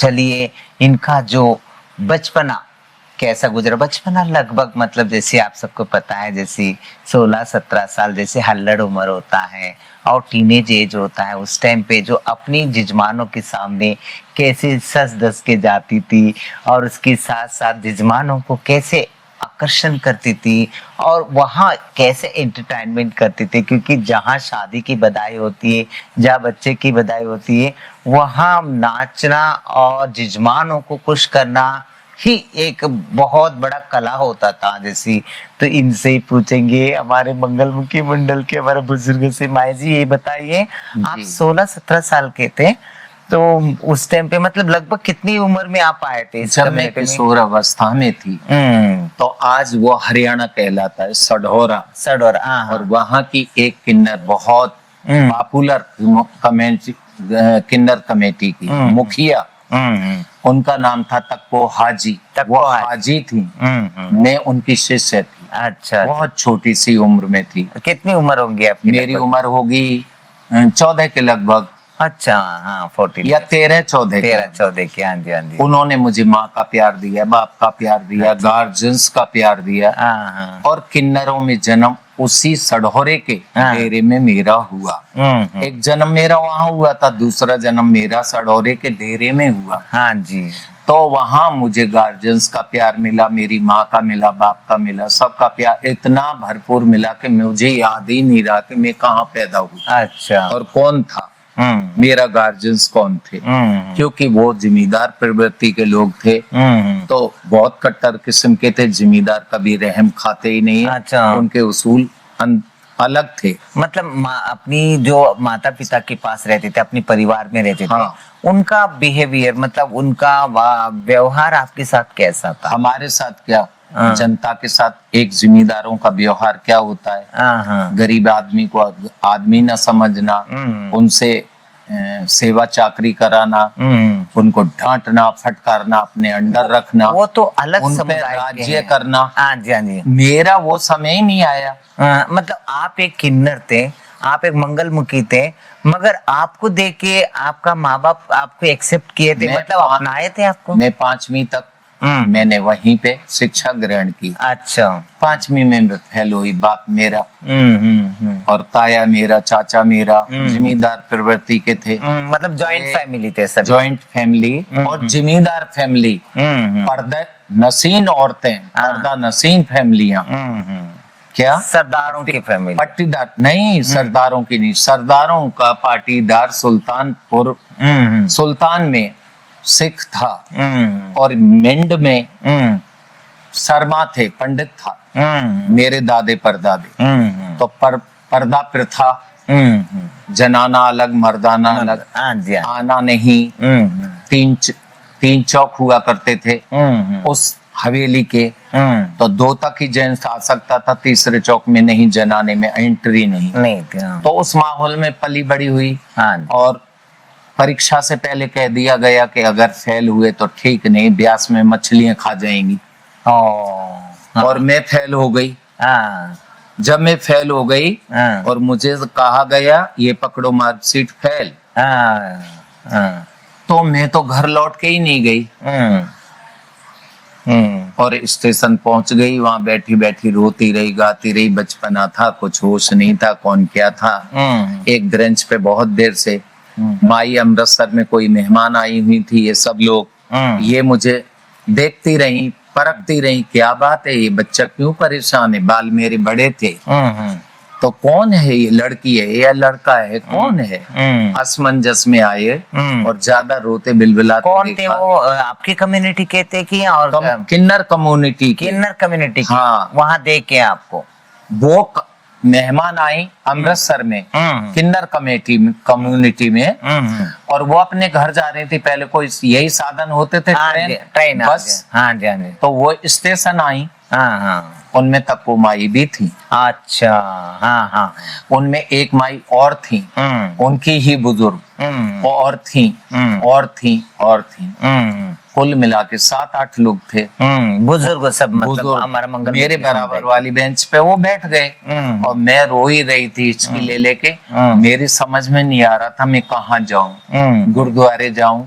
चलिए इनका जो बचपना कैसा गुजरा। बचपना लगभग मतलब जैसे आप सबको पता है, जैसे 16-17 साल जैसे हल्लड़ उम्र होता है और टीनेज एज होता है। उस टाइम पे जो अपनी जजमानों के सामने कैसे सच धस के जाती थी और उसके साथ साथ जजमानों को कैसे आकर्षण करती थी और वहाँ कैसे एंटरटेनमेंट करती थी, क्योंकि जहाँ शादी की बधाई होती है, जहाँ बच्चे की बधाई होती है, वहाँ नाचना और जजमानों को खुश करना ही एक बहुत बड़ा कला होता था। जैसे तो इनसे ही पूछेंगे हमारे मंगलमुखी मंडल के हमारे बुजुर्ग से। माई जी ये बताइए, आप 16-17 साल के थे तो उस टाइम पे मतलब लगभग कितनी उम्र में आप आए थे इस जब मैं किशोर अवस्था में थी तो आज वो हरियाणा कहलाता है, सढौरा। और वहाँ की एक किन्नर बहुत पॉपुलर किन्नर कमेटी की मुखिया, उनका नाम था तक्को हाजी। वो हाजी थी, मैं उनकी शिष्य थी। अच्छा, बहुत छोटी सी उम्र में थी। कितनी उम्र होगी आपकी? मेरी उम्र होगी 14 के लगभग। अच्छा, हाँ 14 या 13-14 के। हाँ जी, हाँ जी। उन्होंने मुझे माँ का प्यार दिया, बाप का प्यार दिया, गार्जियंस का प्यार दिया। और किन्नरों में जन्म उसी सढौरे के डेरे में मेरा हुआ। एक जन्म मेरा वहां हुआ था, दूसरा जन्म मेरा सढौरे के डेरे में हुआ। हाँ जी। तो वहां मुझे गार्जियंस का प्यार मिला, मेरी माँ का मिला, बाप का मिला, सबका प्यार इतना भरपूर मिला कि मुझे याद ही नहीं रहा कि मैं कहाँ पैदा हुआ। अच्छा। और कौन था मेरा गार्जियंस, कौन थे, क्योंकि वो जिम्मेदार प्रवृत्ति के लोग थे। तो बहुत कट्टर किस्म के थे, जिम्मेदार कभी रहम खाते ही नहीं। अच्छा। उनके उसूल अलग थे। मतलब अपनी जो माता पिता के पास रहते थे, अपने परिवार में रहते थे, उनका बिहेवियर मतलब उनका व्यवहार आपके साथ कैसा था? हमारे साथ क्या, जनता के साथ एक जिम्मेदारों का व्यवहार क्या होता है, गरीब आदमी को आदमी न समझना, उनसे सेवा चाकरी कराना, उनको डांटना फटकारना, अपने अंडर रखना, वो तो अलग उन पे राज्य करना। हाँ जी, हाँ जी। मेरा वो समय ही नहीं आया। मतलब आप एक किन्नर थे, आप एक मंगलमुखी थे, मगर आपको देख के आपका माँ बाप आपको एक्सेप्ट किए थे, मतलब अपनाए थे आपको। मैं 5वीं तक मैंने वहीं पे शिक्षा ग्रहण की। अच्छा। 5वीं में फेल हुई। बाप मेरा और ताया मेरा, चाचा मेरा जिम्मेदार प्रवृत्ति के थे। मतलब जॉइंट फैमिली थे सब। जॉइंट फैमिली और जिम्मेदार फैमिली। पर्दा नसीन औरतें, पर्दा नसीन फैमिलियां। क्या सरदारों की फैमिली? पट्टीदार नहीं, सरदारों की नहीं, सरदारों का पाटीदार सुल्तानपुर सुल्तान में सिख था और मिंड में शर्मा थे, पंडित था मेरे दादे परदादे। तो पर्दा प्रथा, जनाना अलग मर्दाना अलग, आना नहीं। तीन चौक हुआ करते थे उस हवेली के, तो 2 तक ही जेंट्स आ सकता था, तीसरे चौक में नहीं, जनाने में एंट्री नहीं। तो उस माहौल में पली बड़ी हुई। और परीक्षा से पहले कह दिया गया कि अगर फेल हुए तो ठीक, नहीं ब्यास में मछलियां खा जाएंगी। और मैं फेल हो गई। जब मैं फेल हो गई और मुझे कहा गया ये पकड़ो मार्कशीट फेल, तो मैं तो घर लौट के ही नहीं गई। और स्टेशन पहुंच गई, वहां बैठी बैठी रोती रही, गाती रही। बचपना था, कुछ होश नहीं था कौन क्या था। एक ब्रेंच पे बहुत देर से माई अमृतसर में कोई मेहमान आई हुई थी, ये सब लोग ये मुझे देखती रही, परखती रही, क्या बात है ये बच्चा क्यों परेशान है। बाल मेरे बड़े थे, तो कौन है ये, लड़की है या लड़का है, कौन है। असमंजस में आए और ज्यादा रोते बिलबिलाते। कौन थे वो? आपकी कम्युनिटी के थे कि और किन्नर कम्युनिटी? किन्नर कम्युनिटी। हाँ, वहां देख के आपको वो मेहमान आई अमृतसर में किन्नर कम्युनिटी में, और वो अपने घर जा रही थी। पहले कोई यही साधन होते थे, ट्रेन बस। हाँ जी, हाँ जी। तो वो स्टेशन आई, उनमें तक्को माई भी थी। अच्छा। हाँ। उनमें एक माई और थी, उनकी ही बुजुर्ग और थी। कुल मिला के 7-8 लोग थे। बुजुर्ग सब, मतलब बुजुर्ग हमारा मंगल मेरे बराबर वाली बेंच पे वो बैठ गए और मैं रो ही रही थी हिचकी ले लेके। मेरी समझ में नहीं आ रहा था मैं कहाँ जाऊं, गुरुद्वारे जाऊं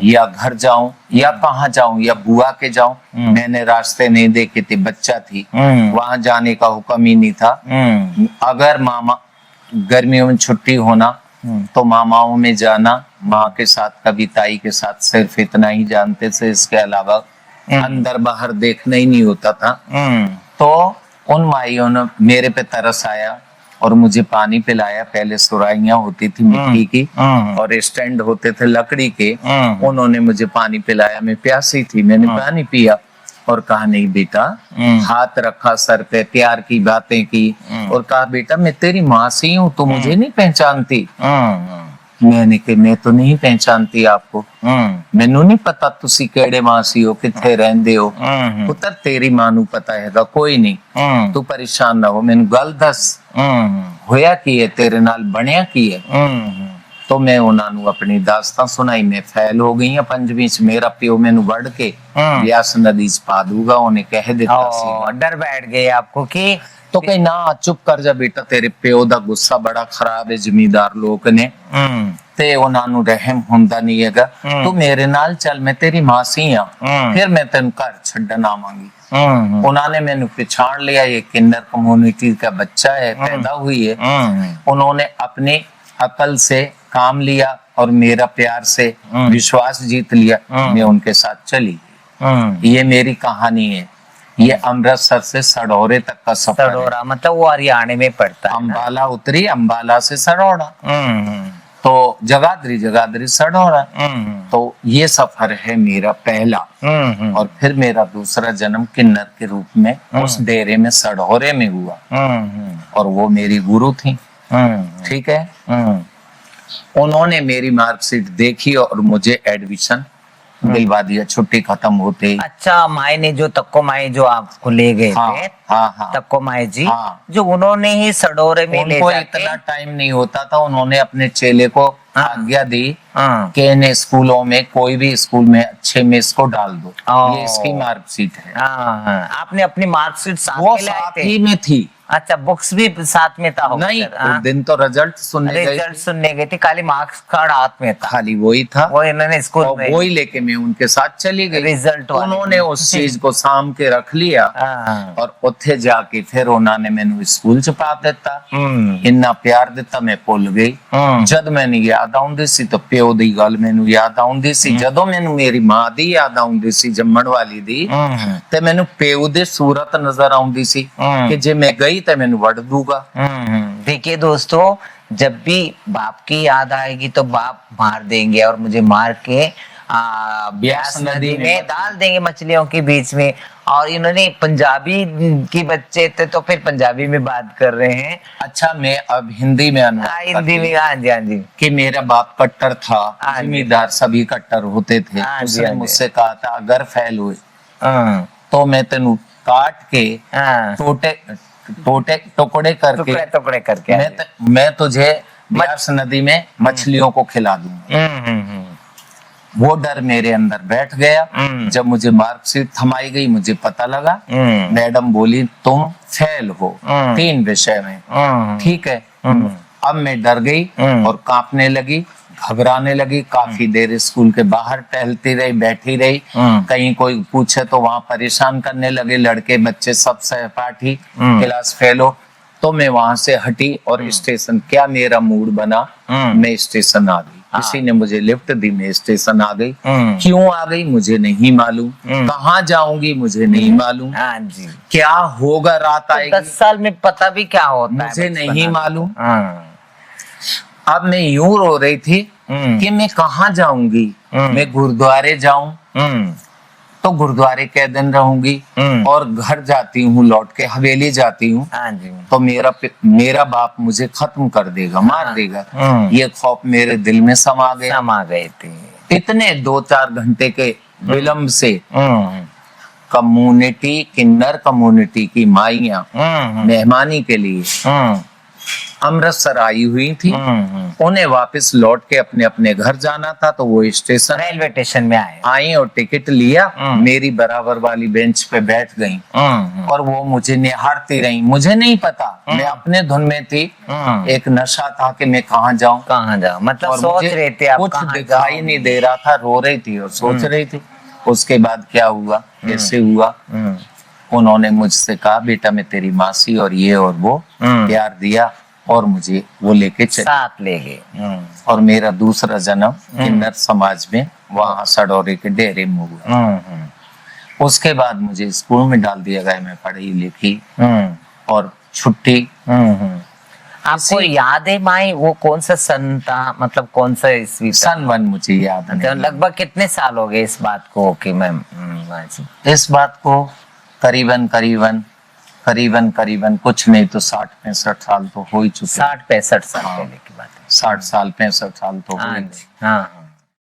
या घर जाऊं या कहाँ जाऊं या बुआ के जाऊं। मैंने रास्ते नहीं देखे थे, बच्चा थी, वहां जाने का हुक्म ही नहीं था। अगर मामा गर्मियों में छुट्टी होना तो मामाओं में जाना, माँ के साथ कभी ताई के साथ, सिर्फ इतना ही जानते थे, इसके अलावा अंदर बाहर देखना ही नहीं होता था। तो उन माइयों ने मेरे पे तरस आया और मुझे पानी पिलाया। पहले सुराइयां होती थी मिट्टी की और स्टैंड होते थे लकड़ी के, उन्होंने मुझे पानी पिलाया। मैं प्यासी थी, मैंने पानी पिया और कहा नहीं बेटा, हाथ रखा सर पे, प्यार की बातें की और कहा बेटा मैं तेरी माँ सी हूँ, तू मुझे नहीं पहचानती। मैंने कहा मैं तो नहीं पहचानती आपको, मैनू नहीं पता तुसी केड़े मासी हो, किथे रहंदे हो। पुत्र तेरी मां नू पता हैगा, कोई नहीं, तू परेशान ना हो, मैनू गल दस होया की है, तेरे नाल बनिया की है। तो मैं उन्हां नू अपनी दास्तां सुनाई। मैं फैल हो गई 5वीं च। मेरा प्यो मैनू वड़ के ब्यास नदी च पा दूगा, उन्हें कह दिता सी। डर बैठ गए आपको कि तो कहीं ना चुप कर जा बेटा, तेरे प्यो दा गुस्सा बड़ा खराब है, जमींदार लोग ने ते उन्हां नू रहम हुंदा नहीं हैगा। तू मेरे नाल चल, मैं तेरी मासी हां, फिर मैं तेन घर छड्डन आवांगी। उन्होंने मैंने पहचान लिया, ये किन्नर कम्युनिटी का बच्चा है, पैदा हुई है। उन्होंने अपनी अकल से काम लिया और मेरा प्यार से विश्वास जीत लिया। मैं उनके साथ चली। ये मेरी कहानी है। ये अमृतसर से सडौरे तक का सफर है। सडौरा मतलब वो हरियाणा में पड़ता है। अंबाला उतरी, अंबाला से सडौरा, तो जगाधरी, जगाधरी सडौरा। तो ये सफर है मेरा पहला। और फिर मेरा दूसरा जन्म किन्नर के रूप में उस डेरे में सडौरे में हुआ और वो मेरी गुरु थी। ठीक है। उन्होंने मेरी मार्कशीट देखी और मुझे एडमिशन दिलवा दिया छुट्टी खत्म होते। अच्छा, माए ने जो तक्को माए जो आपको ले गए थे, हाँ, तक्को माए जी, जो उन्होंने ही सडौरे में ले उनको इतना टाइम नहीं होता था, उन्होंने अपने चेले को आज्ञा दी कि इन्हें स्कूलों में, कोई भी स्कूल में अच्छे में इसको डाल दो। ये इसकी मार्कशीट है। आपने अपनी मार्कशीट साथ वो में लाए साथ थे? ही में थी। अच्छा, बुक्स भी साथ में था? नहीं, उस दिन तो रिजल्ट सुनने गए थे, खाली मार्क्स कार्ड हाथ में था, खाली वही था। वो इन्होंने स्कूल में वही लेके मैं उनके साथ चली गई। रिजल्ट उन्होंने उस चीज को साम के रख लिया और उत्थे जाके फिर उन्होंने मैनू स्कूल च पा दिता। इन्ना प्यार दिता मैं भुल गई। जद मैनू याद आउंदी सी तो प्यो दी गल मैनू याद आउंदी सी, जदों मैनू मेरी मां दी याद आउंदी सी, जम्मण वाली दी, ते मैनू प्यो दी सूरत नजर आउंदी सी कि जे मैं गई तो मैनू वड़ दूंगा। देखिए दोस्तों, जब भी बाप की याद आएगी तो बाप मार देंगे और मुझे मार के ब्यास नदी में डाल देंगे, मछलियों के बीच में। और इन्होंने पंजाबी की बच्चे थे तो फिर पंजाबी में बात कर रहे हैं। अच्छा, मैं अब हिंदी में हिंदी में। हाँ जी, हाँ जी। कि मेरा बाप कट्टर था, जिम्मेदार सभी कट्टर होते थे। उसने मुझसे कहा था अगर फेल हुए तो मैं तेनू काट के टुकड़े करके मैं तुझे ब्यास नदी में मछलियों को खिला दूंगा। वो डर मेरे अंदर बैठ गया। जब मुझे मार्कशीट थमाई गई, मुझे पता लगा, मैडम बोली तुम फेल हो 3 विषय में। ठीक है। अब मैं डर गई और कांपने लगी, घबराने लगी। काफी देर स्कूल के बाहर टहलती रही, बैठी रही। कहीं कोई पूछे तो वहां परेशान करने लगे लड़के बच्चे, सब सहपाठी, क्लास फेल हो। तो मैं वहां से हटी और स्टेशन, क्या मेरा मूड बना, मैं स्टेशन आ गई। किसी ने मुझे लिफ्ट दी, मैं स्टेशन आ गई। क्यों आ गई मुझे नहीं मालूम, कहाँ जाऊंगी मुझे नहीं मालूम, क्या होगा रात आएगी 10 साल में पता भी क्या होता है मुझे नहीं मालूम। अब मैं यूं रो रही थी कि मैं कहाँ जाऊंगी। मैं गुरुद्वारे जाऊं तो गुरुद्वारे कै दिन रहूंगी और घर जाती हूँ, लौट के हवेली जाती हूँ तो मेरा बाप मुझे खत्म कर देगा, मार देगा। ये खौफ मेरे दिल में समा गए थे। इतने 2-4 घंटे के विलंब से कम्युनिटी, किन्नर कम्युनिटी की माइयां मेहमानी के लिए अमृतसर आई हुई थी। उन्हें वापस लौट के अपने अपने घर जाना था, तो वो स्टेशन रेलवे स्टेशन में आए। आई और टिकट लिया, मेरी बराबर वाली बेंच पे बैठ गई और वो मुझे निहारती रही। मुझे नहीं पता, मैं अपने धुन में थी। एक नशा था कि मैं कहाँ जाऊं, मतलब और सोच मुझे रहे थे आप कुछ कहाँ दिखाई जाओगे? नहीं दे रहा था, रो रही थी और सोच रही थी। उसके बाद क्या हुआ, कैसे हुआ, उन्होंने मुझसे कहा बेटा मैं तेरी मासी और ये और वो, प्यार दिया और मुझे वो लेके चले, साथ ले गए। और मेरा दूसरा जन्म किन्नर समाज में वहां सडौरे के डेरे में हुआ। उसके बाद मुझे स्कूल में डाल दिया गया, मैं पढ़ी लिखी और छुट्टी। आपको याद है माई वो कौन सा सन था, मतलब कौन सा ईस्वी? सन 1 मुझे याद नहीं। लगभग कितने साल हो गए इस बात को कि मैं इस बात को करीबन करीबन करीबन करीबन कुछ नहीं तो 60-65 साल तो हो ही चुके। 60-65 साल पहले की बात है। 60 साल 65 साल तो हो हाँ ही जी, हाँ।